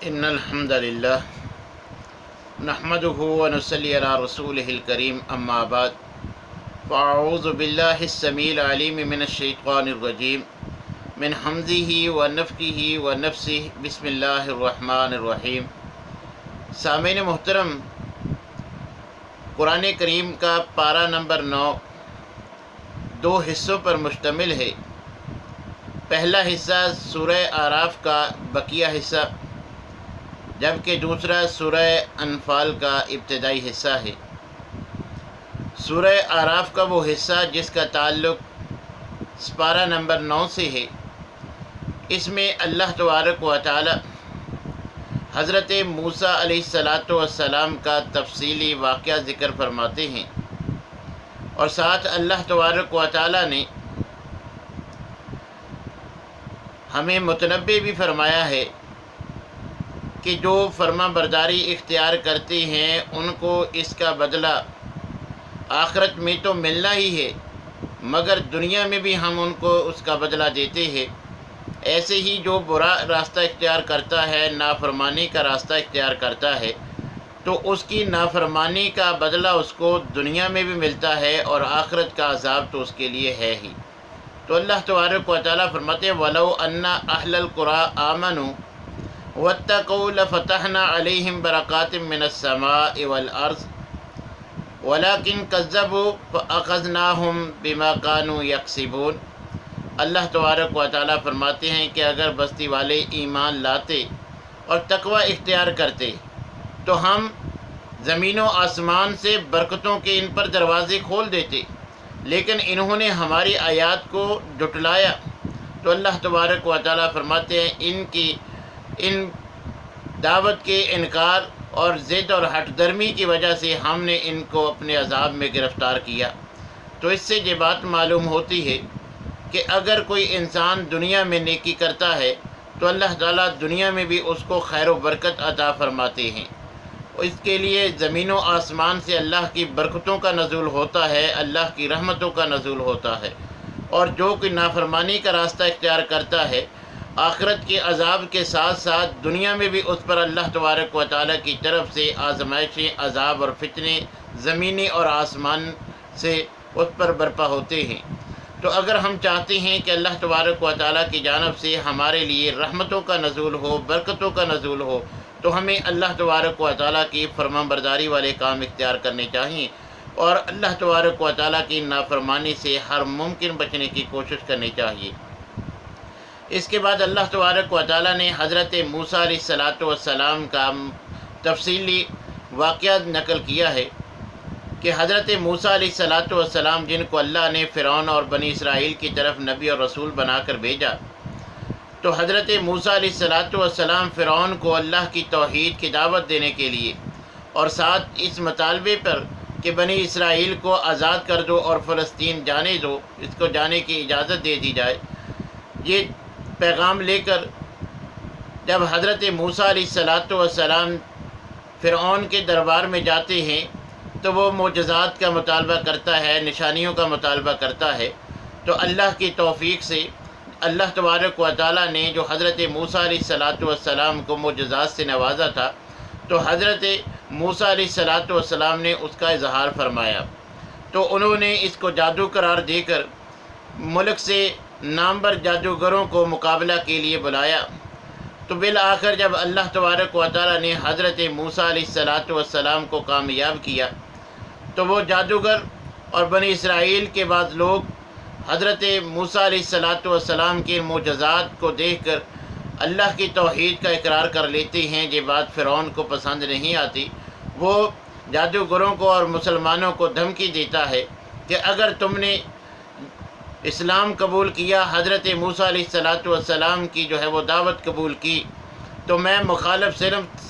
ان الحمد للہ نحمده ونصلی علی رسولہ الکریم اما بعد فاعوذ باللہ السمیع العلیم من الشیطان الرجیم من حمزہ ونفخہ ونفثہ بسم اللہ الرحمن الرحیم۔ سامعین محترم، قرآن کریم کا پارہ نمبر 9 دو حصوں پر مشتمل ہے۔ پہلا حصہ سورہ اعراف کا بقیہ حصہ، جبکہ دوسرا سورہ انفال کا ابتدائی حصہ ہے۔ سورہ اعراف کا وہ حصہ جس کا تعلق پارہ نمبر 9 سے ہے، اس میں اللہ تبارک و تعالی حضرت موسیٰ علیہ السلام کا تفصیلی واقعہ ذکر فرماتے ہیں، اور ساتھ اللہ تبارک و تعالی نے ہمیں متنبع بھی فرمایا ہے کہ جو فرما برداری اختیار کرتے ہیں ان کو اس کا بدلہ آخرت میں تو ملنا ہی ہے، مگر دنیا میں بھی ہم ان کو اس کا بدلہ دیتے ہیں۔ ایسے ہی جو برا راستہ اختیار کرتا ہے، نافرمانی کا راستہ اختیار کرتا ہے، تو اس کی نافرمانی کا بدلہ اس کو دنیا میں بھی ملتا ہے، اور آخرت کا عذاب تو اس کے لیے ہے ہی۔ تو اللہ تبارک و تعالیٰ فرماتے ہیں وَلَوْ أَنَّ أَهْلَ الْقُرَىٰ آمَنُوا وَاتَّقَوْا لَفَتَحْنَا عَلَيْهِمْ بَرَكَاتٍ مِّنَ السَّمَاءِ وَالْأَرْضِ وَلَكِنْ كَذَّبُوا فَأَخَذْنَاهُمْ بِمَا كَانُوا يَكْسِبُونَ۔ اللہ تبارک و تعالیٰ فرماتے ہیں کہ اگر بستی والے ایمان لاتے اور تقوی اختیار کرتے تو ہم زمین و آسمان سے برکتوں کے ان پر دروازے کھول دیتے، لیکن انہوں نے ہماری آیات کو جھٹلایا۔ تو اللہ تبارک و تعالیٰ فرماتے ہیں ان دعوت کے انکار اور ضد اور ہٹ درمی کی وجہ سے ہم نے ان کو اپنے عذاب میں گرفتار کیا۔ تو اس سے یہ بات معلوم ہوتی ہے کہ اگر کوئی انسان دنیا میں نیکی کرتا ہے تو اللہ تعالیٰ دنیا میں بھی اس کو خیر و برکت عطا فرماتے ہیں۔ اس کے لیے زمین و آسمان سے اللہ کی برکتوں کا نزول ہوتا ہے، اللہ کی رحمتوں کا نزول ہوتا ہے، اور جو کوئی نافرمانی کا راستہ اختیار کرتا ہے، آخرت کے عذاب کے ساتھ ساتھ دنیا میں بھی اس پر اللہ تبارک و تعالیٰ کی طرف سے آزمائشیں، عذاب اور فتنے زمینی اور آسمان سے اس پر برپا ہوتے ہیں۔ تو اگر ہم چاہتے ہیں کہ اللہ تبارک و تعالیٰ کی جانب سے ہمارے لیے رحمتوں کا نزول ہو، برکتوں کا نزول ہو، تو ہمیں اللہ تبارک و تعالیٰ کی فرمان برداری والے کام اختیار کرنے چاہیے، اور اللہ تبارک و تعالیٰ کی نافرمانی سے ہر ممکن بچنے کی کوشش کرنی چاہیے۔ اس کے بعد اللہ تبارک و تعالیٰ نے حضرت موسیٰ علیہ السلام کا تفصیلی واقعہ نقل کیا ہے کہ حضرت موسیٰ علیہ السلام جن کو اللہ نے فرعون اور بنی اسرائیل کی طرف نبی اور رسول بنا کر بھیجا، تو حضرت موسیٰ علیہ السلام فرعون کو اللہ کی توحید کی دعوت دینے کے لیے اور ساتھ اس مطالبے پر کہ بنی اسرائیل کو آزاد کر دو اور فلسطین جانے دو، اس کو جانے کی اجازت دے دی جائے، یہ پیغام لے کر جب حضرت موسیٰ علیہ السلام فرعون کے دربار میں جاتے ہیں تو وہ معجزات کا مطالبہ کرتا ہے، نشانیوں کا مطالبہ کرتا ہے۔ تو اللہ کی توفیق سے اللہ تبارک و تعالیٰ نے جو حضرت موسیٰ علیہ السلام کو معجزات سے نوازا تھا، تو حضرت موسیٰ علیہ السلام نے اس کا اظہار فرمایا، تو انہوں نے اس کو جادو قرار دے کر ملک سے نامور جادوگروں کو مقابلہ کے لیے بلایا۔ تو بالآخر جب اللہ تبارک و تعالیٰ نے حضرت موسیٰ علیہ السلام کو کامیاب کیا، تو وہ جادوگر اور بنی اسرائیل کے بعض لوگ حضرت موسیٰ علیہ السلام کے معجزات کو دیکھ کر اللہ کی توحید کا اقرار کر لیتے ہیں۔ یہ بات فرعون کو پسند نہیں آتی، وہ جادوگروں کو اور مسلمانوں کو دھمکی دیتا ہے کہ اگر تم نے اسلام قبول کیا، حضرت موسیٰ علیہ السلام کی جو ہے وہ دعوت قبول کی، تو میں مخالف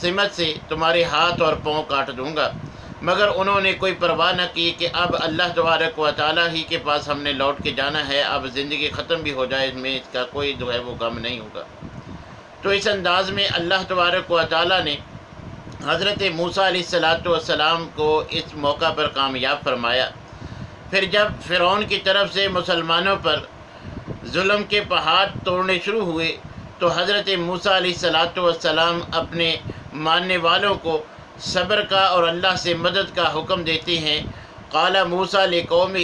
سمت سے تمہارے ہاتھ اور پاؤں کاٹ دوں گا۔ مگر انہوں نے کوئی پرواہ نہ کی کہ اب اللہ تبارک و تعالیٰ ہی کے پاس ہم نے لوٹ کے جانا ہے، اب زندگی ختم بھی ہو جائے، اس میں اس کا کوئی جو ہے وہ غم نہیں ہوگا۔ تو اس انداز میں اللہ تبارک و تعالیٰ نے حضرت موسیٰ علیہ السلام کو اس موقع پر کامیاب فرمایا۔ پھر جب فرعون کی طرف سے مسلمانوں پر ظلم کے پہاڑ توڑنے شروع ہوئے، تو حضرت موسیٰ علیہ السلام اپنے ماننے والوں کو صبر کا اور اللہ سے مدد کا حکم دیتے ہیں۔ قال موسیٰ لقومہ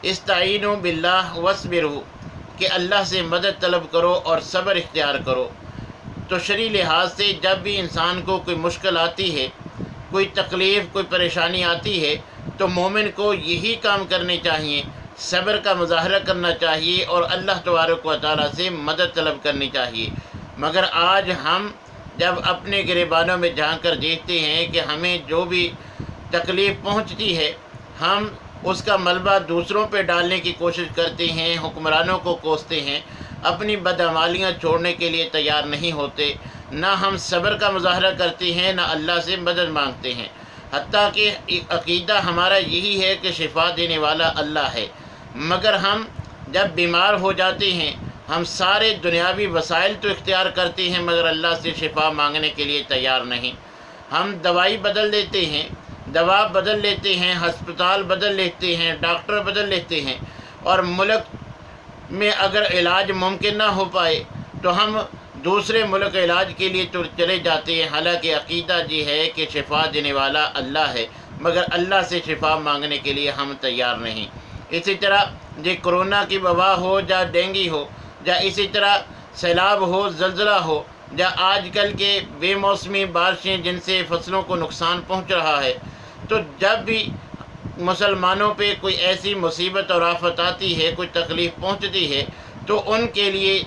استعینوا باللہ واصبروا، کہ اللہ سے مدد طلب کرو اور صبر اختیار کرو۔ تو شرعی لحاظ سے جب بھی انسان کو کوئی مشکل آتی ہے، کوئی تکلیف، کوئی پریشانی آتی ہے، تو مومن کو یہی کام کرنے چاہیے، صبر کا مظاہرہ کرنا چاہیے اور اللہ تبارک و تعالیٰ سے مدد طلب کرنی چاہیے۔ مگر آج ہم جب اپنے گریبانوں میں جھانک کر دیکھتے ہیں کہ ہمیں جو بھی تکلیف پہنچتی ہے، ہم اس کا ملبہ دوسروں پہ ڈالنے کی کوشش کرتے ہیں، حکمرانوں کو کوستے ہیں، اپنی بدعمالیاں چھوڑنے کے لیے تیار نہیں ہوتے، نہ ہم صبر کا مظاہرہ کرتے ہیں، نہ اللہ سے مدد مانگتے ہیں۔ حتیٰ کہ عقیدہ ہمارا یہی ہے کہ شفا دینے والا اللہ ہے، مگر ہم جب بیمار ہو جاتے ہیں، ہم سارے دنیاوی وسائل تو اختیار کرتے ہیں مگر اللہ سے شفا مانگنے کے لیے تیار نہیں۔ ہم دوائی بدل لیتے ہیں، دوا بدل لیتے ہیں، ہسپتال بدل لیتے ہیں، ڈاکٹر بدل لیتے ہیں، اور ملک میں اگر علاج ممکن نہ ہو پائے تو ہم دوسرے ملک علاج کے لیے تو چلے جاتے ہیں، حالانکہ عقیدہ یہ ہے کہ شفا دینے والا اللہ ہے، مگر اللہ سے شفا مانگنے کے لیے ہم تیار نہیں۔ اسی طرح یہ کرونا کی وبا ہو یا ڈینگی ہو، یا اسی طرح سیلاب ہو، زلزلہ ہو، یا آج کل کے بے موسمی بارشیں جن سے فصلوں کو نقصان پہنچ رہا ہے، تو جب بھی مسلمانوں پہ کوئی ایسی مصیبت اور آفت آتی ہے، کوئی تکلیف پہنچتی ہے، تو ان کے لیے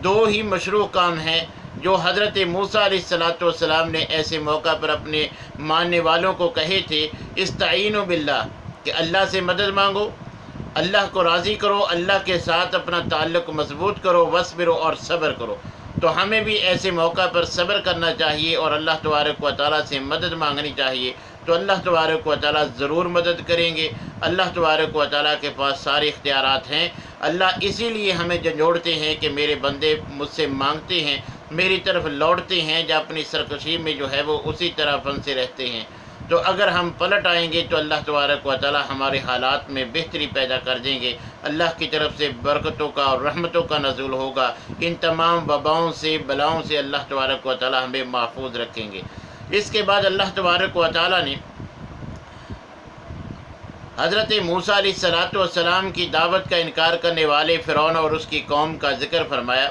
دو ہی مشروع کام ہیں جو حضرت موسیٰ علیہ السلام نے ایسے موقع پر اپنے ماننے والوں کو کہے تھے، استعینوا باللہ، کہ اللہ سے مدد مانگو، اللہ کو راضی کرو، اللہ کے ساتھ اپنا تعلق مضبوط کرو، واصبروا، اور صبر کرو۔ تو ہمیں بھی ایسے موقع پر صبر کرنا چاہیے اور اللہ تبارک و تعالیٰ سے مدد مانگنی چاہیے، تو اللہ تبارک و تعالیٰ ضرور مدد کریں گے۔ اللہ تبارک و تعالیٰ کے پاس سارے اختیارات ہیں۔ اللہ اسی لیے ہمیں جھنجھوڑتے ہیں کہ میرے بندے مجھ سے مانگتے ہیں، میری طرف لوٹتے ہیں، یا اپنی سرکشی میں جو ہے وہ اسی طرح پھنسے رہتے ہیں۔ تو اگر ہم پلٹ آئیں گے تو اللہ تبارک و تعالیٰ ہمارے حالات میں بہتری پیدا کر دیں گے، اللہ کی طرف سے برکتوں کا اور رحمتوں کا نزول ہوگا، ان تمام وباؤں سے، بلاؤں سے اللہ تبارک و تعالیٰ ہمیں محفوظ رکھیں گے۔ اس کے بعد اللہ تبارک و تعالیٰ نے حضرت موسیٰ علیہ السلام کی دعوت کا انکار کرنے والے فرعون اور اس کی قوم کا ذکر فرمایا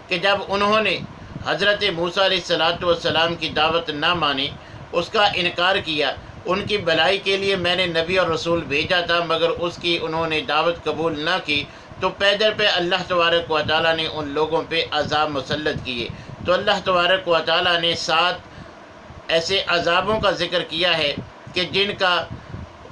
کہ جب انہوں نے حضرت موسیٰ علیہ السلام کی دعوت نہ مانی، اس کا انکار کیا، ان کی بھلائی کے لیے میں نے نبی اور رسول بھیجا تھا، مگر اس کی انہوں نے دعوت قبول نہ کی، تو پیدر پہ اللہ تبارک و تعالیٰ نے ان لوگوں پہ عذاب مسلط کیے۔ تو اللہ تبارک و تعالیٰ نے 7 ایسے عذابوں کا ذکر کیا ہے کہ جن کا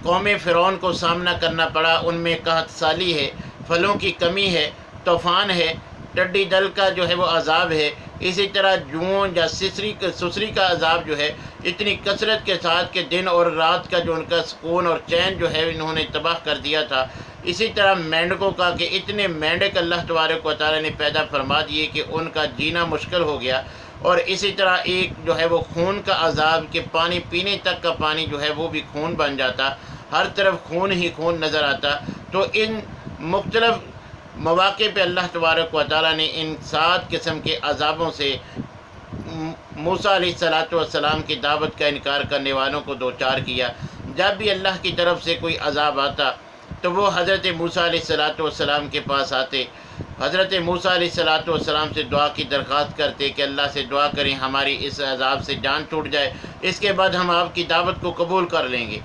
قوم فرعون کو سامنا کرنا پڑا۔ ان میں قحط سالی ہے، پھلوں کی کمی ہے، طوفان ہے، ٹڈی دل کا جو ہے وہ عذاب ہے، اسی طرح جوؤں یا سسری کا عذاب جو ہے اتنی کثرت کے ساتھ کہ دن اور رات کا جو ان کا سکون اور چین جو ہے انہوں نے تباہ کر دیا تھا۔ اسی طرح مینڈکوں کا کہ اتنے مینڈک اللہ تبارک و تعالیٰ نے پیدا فرما دیے کہ ان کا جینا مشکل ہو گیا، اور اسی طرح ایک جو ہے وہ خون کا عذاب کہ پانی پینے تک کا پانی جو ہے وہ بھی خون بن جاتا، ہر طرف خون ہی خون نظر آتا۔ تو ان مختلف مواقع پہ اللہ تبارک و تعالیٰ نے ان 7 قسم کے عذابوں سے موسیٰ علیہ السلام کی دعوت کا انکار کرنے والوں کو دوچار کیا۔ جب بھی اللہ کی طرف سے کوئی عذاب آتا تو وہ حضرت موسیٰ علیہ السلام کے پاس آتے، حضرت موسیٰ علیہ السلام سے دعا کی درخواست کرتے کہ اللہ سے دعا کریں ہماری اس عذاب سے جان چھوٹ جائے، اس کے بعد ہم آپ کی دعوت کو قبول کر لیں گے۔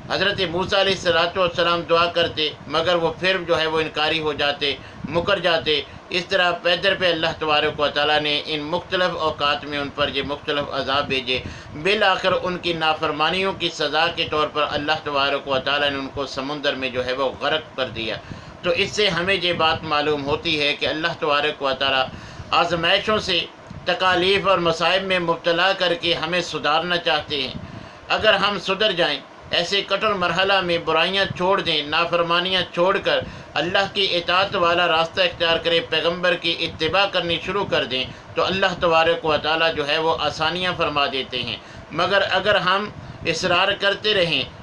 حضرت موسیٰ علیہ السلام دعا کرتے، مگر وہ پھر جو ہے وہ انکاری ہو جاتے، مکر جاتے۔ اس طرح پیدر پہ اللہ تبارک و تعالیٰ نے ان مختلف اوقات میں ان پر یہ مختلف عذاب بھیجے۔ بالآخر ان کی نافرمانیوں کی سزا کے طور پر اللہ تبارک و تعالیٰ نے ان کو سمندر میں جو ہے وہ غرق کر دیا۔ تو اس سے ہمیں یہ بات معلوم ہوتی ہے کہ اللہ تبارک و تعالیٰ آزمائشوں سے، تکالیف اور مصائب میں مبتلا کر کے ہمیں سدھارنا چاہتے ہیں۔ اگر ہم سدھر جائیں، ایسے کٹر مرحلہ میں برائیاں چھوڑ دیں، نافرمانیاں چھوڑ کر اللہ کی اطاعت والا راستہ اختیار کریں، پیغمبر کی اتباع کرنی شروع کر دیں، تو اللہ تبارک و تعالیٰ جو ہے وہ آسانیاں فرما دیتے ہیں۔ مگر اگر ہم اصرار کرتے رہیں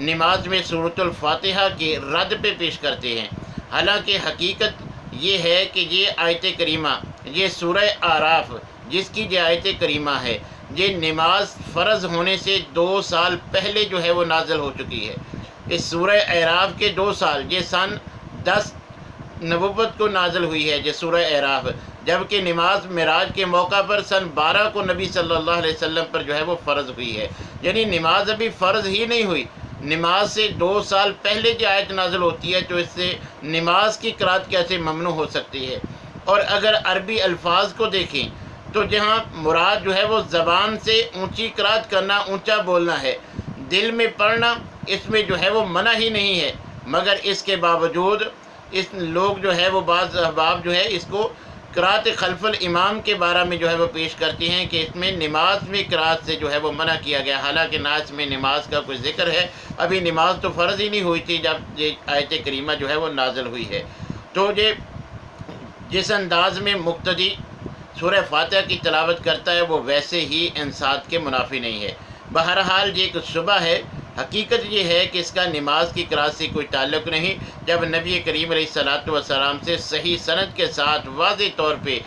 نماز میں سورۃ الفاتحہ کی رد پہ پیش کرتے ہیں، حالانکہ حقیقت یہ ہے کہ یہ آیت کریمہ، یہ سورہ اعراف جس کی یہ آیت کریمہ ہے، یہ نماز فرض ہونے سے 2 سال پہلے جو ہے وہ نازل ہو چکی ہے۔ اس سورہ اعراف کے 2 سال، یہ سن 10 نبوت کو نازل ہوئی ہے یہ سورہ اعراف، جبکہ نماز معراج کے موقع پر سن 12 کو نبی صلی اللہ علیہ وسلم پر جو ہے وہ فرض ہوئی ہے، یعنی نماز ابھی فرض ہی نہیں ہوئی، نماز سے 2 سال پہلے جو آیت نازل ہوتی ہے، تو اس سے نماز کی قرات کیسے ممنوع ہو سکتی ہے؟ اور اگر عربی الفاظ کو دیکھیں تو جہاں مراد جو ہے وہ زبان سے اونچی قرات کرنا، اونچا بولنا ہے، دل میں پڑھنا اس میں جو ہے وہ منع ہی نہیں ہے، مگر اس کے باوجود اس لوگ جو ہے وہ بعض احباب جو ہے اس کو قرات خلف الامام کے بارے میں جو ہے وہ پیش کرتی ہیں کہ اس میں نماز میں قرات سے جو ہے وہ منع کیا گیا، حالانکہ نہ اس میں نماز کا کوئی ذکر ہے، ابھی نماز تو فرض ہی نہیں ہوئی تھی جب یہ آیت کریمہ جو ہے وہ نازل ہوئی ہے۔ تو یہ جس انداز میں مقتدی سورہ فاتحہ کی تلاوت کرتا ہے وہ ویسے ہی انصات کے منافی نہیں ہے۔ بہرحال یہ ایک شبہ ہے، حقیقت یہ ہے کہ اس کا نماز کی قرات سے کوئی تعلق نہیں۔ جب نبی کریم علیہ الصلاۃ والسلام سے صحیح سند کے ساتھ واضح طور پہ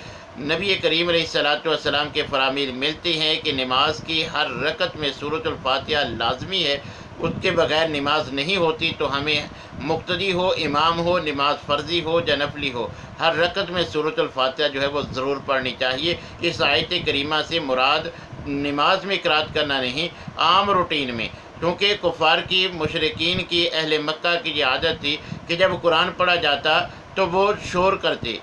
نبی کریم علیہ الصلاۃ والسلام کے فرامین ملتی ہیں کہ نماز کی ہر رکعت میں سورۃ الفاتحہ لازمی ہے، اس کے بغیر نماز نہیں ہوتی، تو ہمیں مقتدی ہو، امام ہو، نماز فرضی ہو یا نفلی ہو، ہر رکعت میں سورۃ الفاتحہ جو ہے وہ ضرور پڑھنی چاہیے۔ اس آیت کریمہ سے مراد نماز میں قرات کرنا نہیں، عام روٹین میں، کیونکہ کفار کی، مشرکین کی، اہل مکہ کی یہ عادت تھی کہ جب قرآن پڑھا جاتا تو وہ شور کرتے،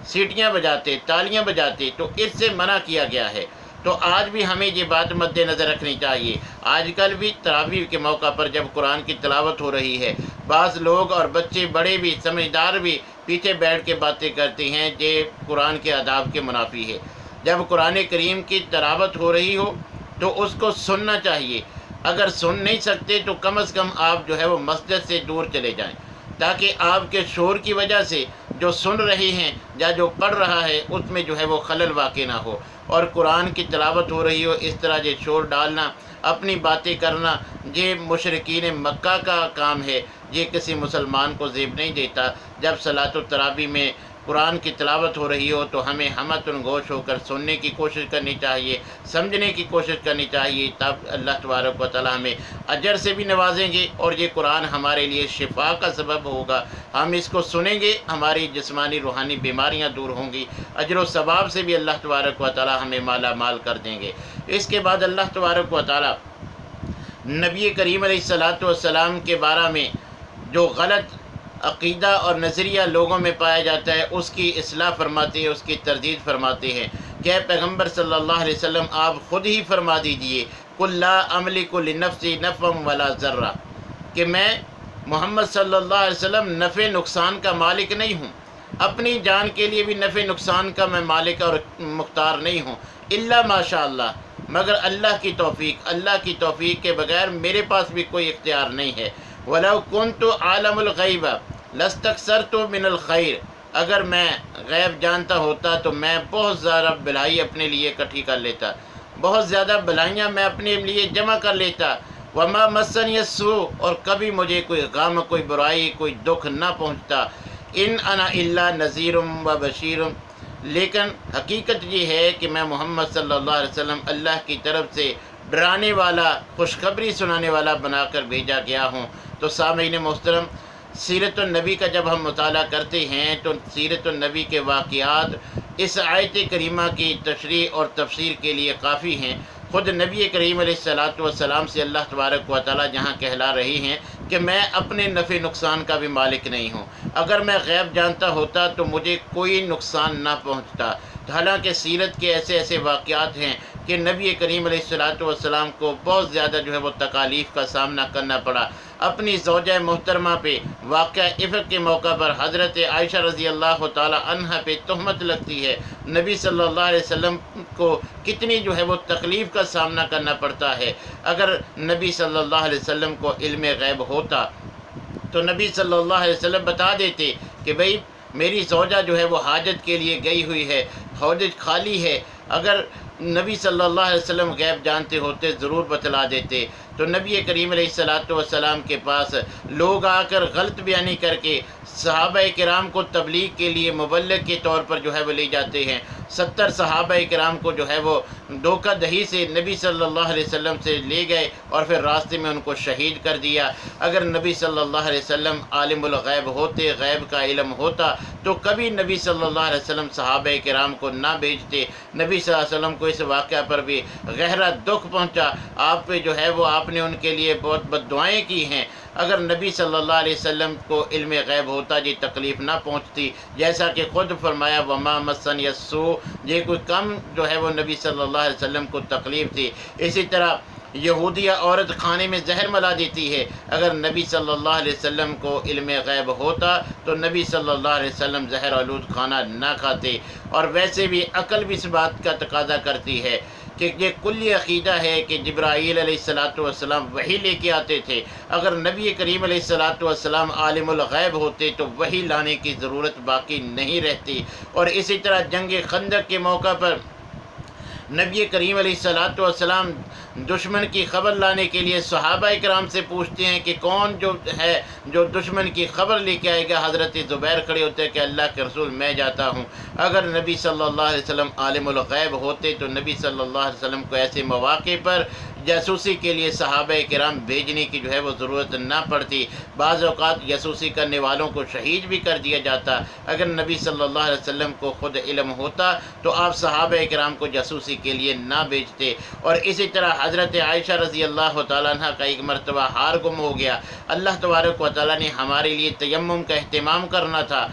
سیٹیاں بجاتے، تالیاں بجاتے، تو اس سے منع کیا گیا ہے۔ تو آج بھی ہمیں یہ بات مد نظر رکھنی چاہیے۔ آج کل بھی تراویح کے موقع پر جب قرآن کی تلاوت ہو رہی ہے، بعض لوگ اور بچے، بڑے بھی، سمجھدار بھی پیچھے بیٹھ کے باتیں کرتے ہیں، یہ قرآن کے آداب کے منافی ہے۔ جب قرآن کریم کی تلاوت ہو رہی ہو تو اس کو سننا چاہیے، اگر سن نہیں سکتے تو کم از کم آپ جو ہے وہ مسجد سے دور چلے جائیں، تاکہ آپ کے شور کی وجہ سے جو سن رہے ہیں یا جو پڑھ رہا ہے اس میں جو ہے وہ خلل واقع نہ ہو۔ اور قرآن کی تلاوت ہو رہی ہو، اس طرح یہ شور ڈالنا، اپنی باتیں کرنا، یہ مشرکین مکہ کا کام ہے، یہ کسی مسلمان کو زیب نہیں دیتا۔ جب صلاۃ التراویح میں قرآن کی تلاوت ہو رہی ہو تو ہمیں ہمتن گوش ہو کر سننے کی کوشش کرنی چاہیے، سمجھنے کی کوشش کرنی چاہیے، تب اللہ تبارک و تعالی ہمیں اجر سے بھی نوازیں گے اور یہ قرآن ہمارے لیے شفا کا سبب ہوگا۔ ہم اس کو سنیں گے، ہماری جسمانی روحانی بیماریاں دور ہوں گی، اجر و ثواب سے بھی اللہ تبارک و تعالی ہمیں مالا مال کر دیں گے۔ اس کے بعد اللہ تبارک و تعالی نبی کریم علیہ الصلاۃ والسلام کے بارے میں جو غلط عقیدہ اور نظریہ لوگوں میں پایا جاتا ہے اس کی اصلاح فرماتے ہیں، اس کی تردید فرماتے ہیں کہ اے پیغمبر صلی اللہ علیہ وسلم آپ خود ہی فرما دیجئے قُل لا املک لنفسی نفعا ولا ضرا، کہ میں محمد صلی اللہ علیہ وسلم نفع نقصان کا مالک نہیں ہوں، اپنی جان کے لیے بھی نفع نقصان کا میں مالک اور مختار نہیں ہوں، الا ماشاء اللہ، مگر اللہ کی توفیق، اللہ کی توفیق کے بغیر میرے پاس بھی کوئی اختیار نہیں ہے۔ وَلَوْ كُنْتُ عَالَمُ الْغَيْبَ لَاسْتَكْثَرْتُ مِنَ الْخَيْرِ، اگر میں غیب جانتا ہوتا تو میں بہت زیادہ بھلائی اپنے لیے اکٹھی کر لیتا، بہت زیادہ بھلائیاں میں اپنے لیے جمع کر لیتا۔ وَمَا مَسَّنِيَ السُّوءُ، اور کبھی مجھے کوئی غم، کوئی برائی، کوئی دکھ نہ پہنچتا۔ إِنْ أَنَا إِلَّا نَذِيرٌ وَبَشِيرٌ، لیکن حقیقت یہ ہے کہ میں محمد صلی اللہ علیہ وسلم اللہ کی طرف سے ڈرانے والا، خوشخبری سنانے والا بنا کر بھیجا گیا ہوں۔ تو سامعین محترم، سیرت النبی کا جب ہم مطالعہ کرتے ہیں تو سیرت النبی کے واقعات اس آیت کریمہ کی تشریح اور تفسیر کے لیے کافی ہیں۔ خود نبی کریم علیہ الصلاۃ والسلام سے اللہ تبارک و تعالیٰ جہاں کہلا رہی ہیں کہ میں اپنے نفع نقصان کا بھی مالک نہیں ہوں، اگر میں غیب جانتا ہوتا تو مجھے کوئی نقصان نہ پہنچتا۔ حالانکہ سیرت کے ایسے ایسے واقعات ہیں کہ نبی کریم علیہ الصلاۃ والسلام کو بہت زیادہ جو ہے وہ تکالیف کا سامنا کرنا پڑا۔ اپنی زوجہ محترمہ پہ واقعہ افق کے موقع پر حضرت عائشہ رضی اللہ تعالی عنہ پہ تہمت لگتی ہے، نبی صلی اللہ علیہ وسلم کو کتنی جو ہے وہ تکلیف کا سامنا کرنا پڑتا ہے۔ اگر نبی صلی اللہ علیہ وسلم کو علم غیب ہوتا تو نبی صلی اللہ علیہ وسلم بتا دیتے کہ بھئی میری زوجہ جو ہے وہ حاجت کے لیے گئی ہوئی ہے، حاجت خالی ہے، اگر نبی صلی اللہ علیہ وسلم غیب جانتے ہوتے ضرور بتلا دیتے۔ تو نبی کریم علیہ الصلوۃ والسلام کے پاس لوگ آ کر غلط بیانی کر کے صحابہ کرام کو تبلیغ کے لیے مبلغ کے طور پر جو ہے وہ لے جاتے ہیں۔ 70 صحابہ کرام کو جو ہے وہ دھوکہ دہی سے نبی صلی اللہ علیہ وسلم سے لے گئے اور پھر راستے میں ان کو شہید کر دیا۔ اگر نبی صلی اللہ علیہ وسلم عالم الغیب ہوتے، غیب کا علم ہوتا، تو کبھی نبی صلی اللہ علیہ وسلم صحابہ کرام کو نہ بھیجتے۔ نبی صلی اللہ علیہ وسلم کو اس واقعہ پر بھی گہرا دکھ پہنچا۔ آپ پہ جو ہے وہ آپ نے ان کے لیے بہت بد دعائیں کی ہیں۔ اگر نبی صلی اللہ علیہ وسلم کو علم غیب ہوتا یہ تکلیف نہ پہنچتی، جیسا کہ خود فرمایا وما مسن یسو، یہ کوئی کم جو ہے وہ نبی صلی اللہ علیہ وسلم کو تکلیف تھی۔ اسی طرح یہودیہ عورت کھانے میں زہر ملا دیتی ہے، اگر نبی صلی اللہ علیہ وسلم کو علم غیب ہوتا تو نبی صلی اللہ علیہ وسلم زہر آلود کھانا نہ کھاتے۔ اور ویسے بھی عقل بھی اس بات کا تقاضا کرتی ہے کہ یہ کلی عقیدہ ہے کہ جبرائیل علیہ الصلوۃ والسلام وحی لے کے آتے تھے۔ اگر نبی کریم علیہ الصلوۃ والسلام عالم الغیب ہوتے تو وحی لانے کی ضرورت باقی نہیں رہتی۔ اور اسی طرح جنگ خندق کے موقع پر نبی کریم علیہ الصلوۃ والسلام دشمن کی خبر لانے کے لیے صحابہ کرام سے پوچھتے ہیں کہ کون جو ہے جو دشمن کی خبر لے کے آئے گا۔ حضرت زبیر کھڑے ہوتے ہیں کہ اللہ کے رسول میں جاتا ہوں۔ اگر نبی صلی اللہ علیہ وسلم عالم الغیب ہوتے تو نبی صلی اللہ علیہ وسلم کو ایسے مواقع پر جاسوسی کے لیے صحابہ کرام بھیجنے کی جو ہے وہ ضرورت نہ پڑتی۔ بعض اوقات جاسوسی کرنے والوں کو شہید بھی کر دیا جاتا۔ اگر نبی صلی اللہ علیہ وسلم کو خود علم ہوتا تو آپ صحابہ کرام کو جاسوسی کے لیے نہ بھیجتے۔ اور اسی طرح حضرت عائشہ رضی اللہ تعالیٰ عنہ کا ایک مرتبہ ہار گم ہو گیا۔ اللہ تبارک و تعالیٰ نے ہمارے لیے تیمم کا اہتمام کرنا تھا،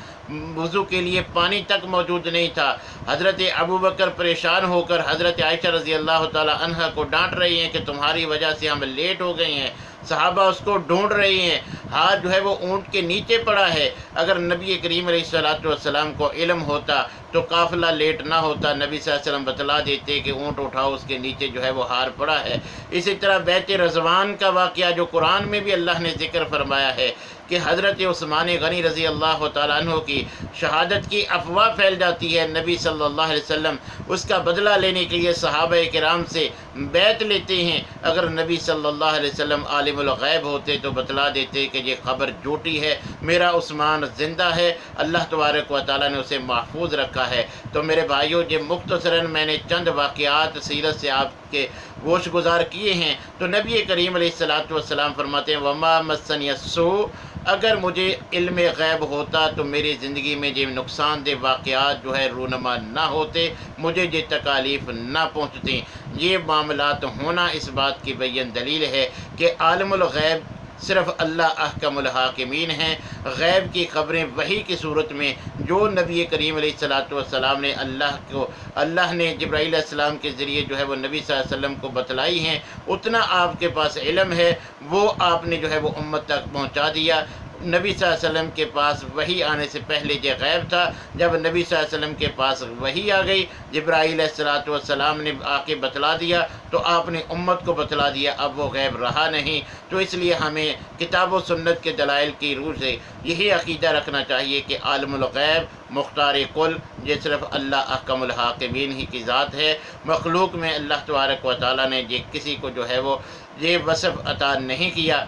وضو کے لیے پانی تک موجود نہیں تھا۔ حضرت ابوبکر پریشان ہو کر حضرت عائشہ رضی اللہ تعالیٰ عنہ کو ڈانٹ رہی ہیں کہ تمہاری وجہ سے ہم لیٹ ہو گئے ہیں۔ صحابہ اس کو ڈھونڈ رہی ہیں، ہاتھ جو ہے وہ اونٹ کے نیچے پڑا ہے۔ اگر نبی کریم علیہ الصلوۃ والسلام کو علم ہوتا تو قافلہ لیٹ نہ ہوتا، نبی صلی اللہ علیہ وسلم بتلا دیتے کہ اونٹ اٹھاؤ، اس کے نیچے جو ہے وہ ہار پڑا ہے۔ اسی طرح بیت رضوان کا واقعہ جو قرآن میں بھی اللہ نے ذکر فرمایا ہے کہ حضرت عثمان غنی رضی اللہ تعالیٰ عنہ کی شہادت کی افواہ پھیل جاتی ہے، نبی صلی اللہ علیہ وسلم اس کا بدلہ لینے کے لیے صحابہ کرام سے بیعت لیتے ہیں۔ اگر نبی صلی اللہ علیہ وسلم عالم الغیب ہوتے تو بتلا دیتے کہ یہ خبر جھوٹی ہے، میرا عثمان زندہ ہے، اللہ تبارک و تعالیٰ نے اسے محفوظ رکھا ہے۔ تو میرے بھائیوں، یہ مختصراً میں نے چند واقعات سیرت سے آپ کے گوش گزار کیے ہیں۔ تو نبی کریم علیہ الصلوۃ والسلام فرماتے ہیں وما مسنی السوء، اگر مجھے علم غیب ہوتا تو میری زندگی میں یہ نقصان دہ واقعات جو ہے رونما نہ ہوتے، مجھے یہ تکالیف نہ پہنچتی۔ یہ معاملات ہونا اس بات کی بین دلیل ہے کہ عالم الغیب صرف اللہ احکم الحاکمین ہیں۔ غیب کی خبریں وحی کی صورت میں جو نبی کریم علیہ الصلوۃ والسلام نے اللہ نے جبرائیل علیہ السلام کے ذریعے جو ہے وہ نبی صلی اللہ علیہ وسلم کو بتلائی ہیں، اتنا آپ کے پاس علم ہے، وہ آپ نے جو ہے وہ امت تک پہنچا دیا۔ نبی صلی اللہ علیہ وسلم کے پاس وحی آنے سے پہلے یہ غیب تھا، جب نبی صلی اللہ علیہ وسلم کے پاس وحی آ گئی، جبرائیل علیہ الصلوۃ والسلام نے آ کے بتلا دیا تو آپ نے امت کو بتلا دیا، اب وہ غیب رہا نہیں۔ تو اس لیے ہمیں کتاب و سنت کے دلائل کی روح سے یہی عقیدہ رکھنا چاہیے کہ عالم الغیب مختار کل یہ صرف اللہ احکم الحاکمین ہی کی ذات ہے۔ مخلوق میں اللہ تبارک و تعالیٰ نے یہ کسی کو جو ہے وہ یہ وصف عطا نہیں کیا۔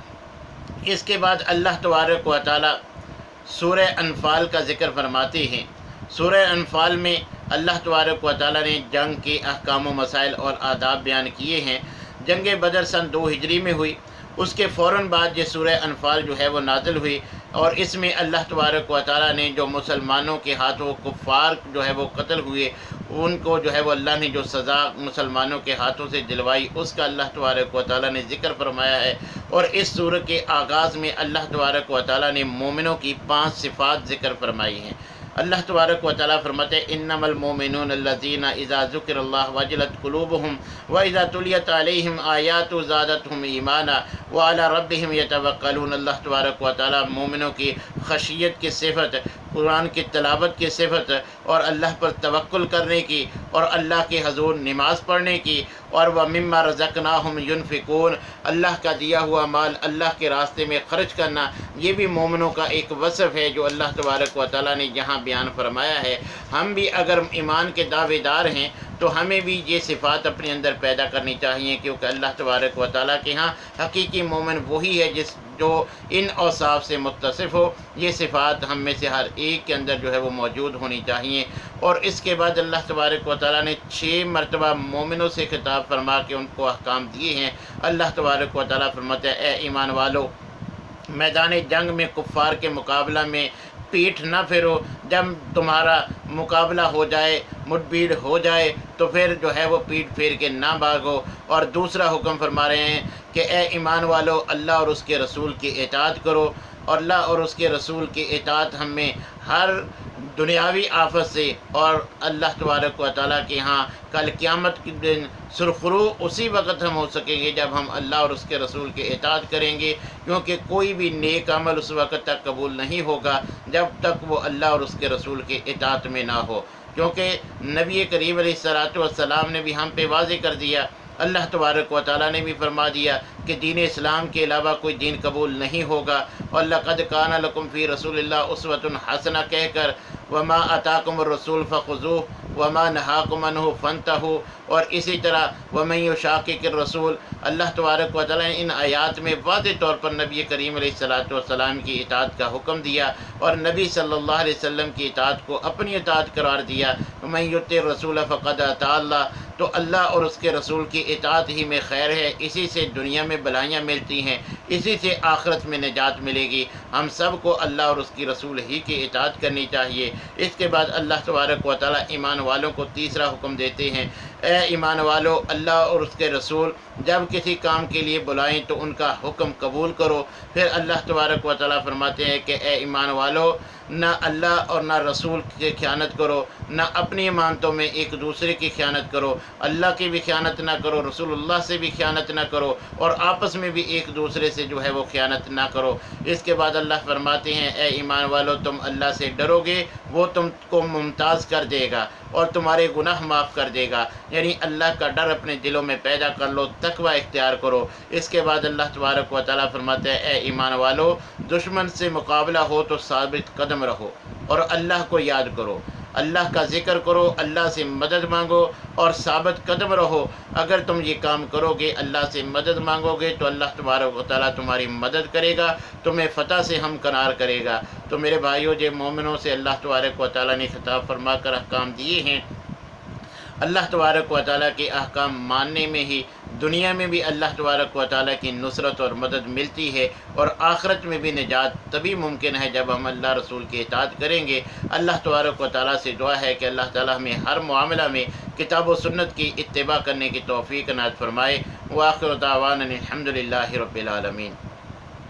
اس کے بعد اللہ تبارک و تعالیٰ سورہ انفال کا ذکر فرماتے ہیں۔ سورہ انفال میں اللہ تبارک و تعالیٰ نے جنگ کے احکام و مسائل اور آداب بیان کیے ہیں۔ جنگ بدر سن 2 ہجری میں ہوئی، اس کے فوراً بعد یہ سورہ انفال جو ہے وہ نازل ہوئی، اور اس میں اللہ تبارک و تعالیٰ نے جو مسلمانوں کے ہاتھوں کفار جو ہے وہ قتل ہوئے، ان کو جو ہے وہ اللہ نے جو سزا مسلمانوں کے ہاتھوں سے دلوائی، اس کا اللہ تبارک و تعالیٰ نے ذکر فرمایا ہے۔ اور اس سورہ کے آغاز میں اللہ تبارک و تعالیٰ نے مومنوں کی 5 صفات ذکر فرمائی ہیں۔ اللہ تبارک و تعالیٰ فرماتے ہیں انما المؤمنون الذین اذا ذکر اللہ وجلت قلوبہم واذا تلیت علیہم آیات زادتہم ایمانا وعلی ربہم یتوکلون۔ اللہ تبارک و تعالیٰ مومنوں کی خشیت کی صفت، قرآن کی تلاوت کی صفت، اور اللہ پر توکل کرنے کی، اور اللہ کے حضور نماز پڑھنے کی، اور وَمِمَّا رَزَقْنَاهُمْ يُنْفِقُونَ، اللہ کا دیا ہوا مال اللہ کے راستے میں خرچ کرنا، یہ بھی مومنوں کا ایک وصف ہے جو اللہ تبارک و تعالیٰ نے یہاں بیان فرمایا ہے۔ ہم بھی اگر ایمان کے دعوے دار ہیں تو ہمیں بھی یہ صفات اپنے اندر پیدا کرنی چاہیے، کیونکہ اللہ تبارک و تعالیٰ کے ہاں حقیقی مومن وہی ہے جو ان اوصاف سے متصف ہو۔ یہ صفات ہم میں سے ہر ایک کے اندر جو ہے وہ موجود ہونی چاہیے۔ اور اس کے بعد اللہ تبارک و تعالیٰ نے 6 مرتبہ مومنوں سے خطاب فرما کے ان کو احکام دیے ہیں۔ اللہ تبارک و تعالیٰ فرماتا ہے اے ایمان والو، میدان جنگ میں کفار کے مقابلہ میں پیٹھ نہ پھرو، جب تمہارا مقابلہ ہو جائے، مڈبھیڑ ہو جائے تو پھر جو ہے وہ پیٹھ پھیر کے نہ بھاگو۔ اور دوسرا حکم فرما رہے ہیں کہ اے ایمان والو، اللہ اور اس کے رسول کی اطاعت کرو۔ اور اللہ اور اس کے رسول کی اطاعت ہم میں ہر دنیاوی آفت سے اور اللہ تبارک و تعالیٰ کے ہاں کل قیامت کے دن سرخرو اسی وقت ہم ہو سکیں گے جب ہم اللہ اور اس کے رسول کی اطاعت کریں گے، کیونکہ کوئی بھی نیک عمل اس وقت تک قبول نہیں ہوگا جب تک وہ اللہ اور اس کے رسول کی اطاعت میں نہ ہو، کیونکہ نبی کریم علیہ الصلوۃ والسلام نے بھی ہم پہ واضح کر دیا، اللہ تبارک و تعالیٰ نے بھی فرما دیا کہ دین اسلام کے علاوہ کوئی دین قبول نہیں ہوگا۔ اور لقد کان لکم فی رسول اللہ اسوۃ حسنہ کہہ کر وما آتاکم الرسول فخذوہ وما نہاکم عنہ فانتہوا، اور اسی طرح ومن یشاقق الرسول، اللہ تبارک و تعالیٰ نے ان آیات میں واضح طور پر نبی کریم علیہ الصلوۃ والسلام کی اطاعت کا حکم دیا اور نبی صلی اللہ علیہ وسلم کی اطاعت کو اپنی اطاعت قرار دیا۔ ومن یطع الرسول فقد اطاع اللہ، تو اللہ اور اس کے رسول کی اطاعت ہی میں خیر ہے، اسی سے دنیا میں بھلائیاں ملتی ہیں، اسی سے آخرت میں نجات ملے گی۔ ہم سب کو اللہ اور اس کی رسول ہی کی اطاعت کرنی چاہیے۔ اس کے بعد اللہ تبارک و تعالیٰ ایمان والوں کو تیسرا حکم دیتے ہیں، اے ایمان والو، اللہ اور اس کے رسول جب کسی کام کے لیے بلائیں تو ان کا حکم قبول کرو۔ پھر اللہ تبارک و تعالیٰ فرماتے ہیں کہ اے ایمان والو، نہ اللہ اور نہ رسول کی خیانت کرو، نہ اپنی امانتوں میں ایک دوسرے کی خیانت کرو، اللہ کی بھی خیانت نہ کرو، رسول اللہ سے بھی خیانت نہ کرو، اور آپس میں بھی ایک دوسرے سے جو ہے وہ خیانت نہ کرو۔ اس کے بعد اللہ فرماتے ہیں اے ایمان والو، تم اللہ سے ڈرو گے، وہ تم کو ممتاز کر دے گا اور تمہارے گناہ معاف کر دے گا، یعنی اللہ کا ڈر اپنے دلوں میں پیدا کر لو، تقوی اختیار کرو۔ اس کے بعد اللہ تبارک و تعالیٰ فرماتے ہیں اے ایمان والو، دشمن سے مقابلہ ہو تو ثابت قدم رہو اور اللہ کو یاد کرو، اللہ کا ذکر کرو، اللہ سے مدد مانگو اور ثابت قدم رہو۔ اگر تم یہ کام کرو گے، اللہ سے مدد مانگو گے تو اللہ تبارک و تعالیٰ تمہاری مدد کرے گا، تمہیں فتح سے ہمکنار کرے گا۔ تو میرے بھائیو، جو مومنوں سے اللہ تبارک و تعالیٰ نے خطاب فرما کر احکام دیے ہیں، اللہ تبارک و تعالیٰ کے احکام ماننے میں ہی دنیا میں بھی اللہ تبارک و تعالیٰ کی نصرت اور مدد ملتی ہے، اور آخرت میں بھی نجات تبھی ممکن ہے جب ہم اللہ رسول کی اطاعت کریں گے۔ اللہ تبارک و تعالیٰ سے دعا ہے کہ اللہ تعالیٰ ہمیں ہر معاملہ میں کتاب و سنت کی اتباع کرنے کی توفیق عنایت فرمائے۔ وآخر دعوانا الحمد للہ رب العالمین۔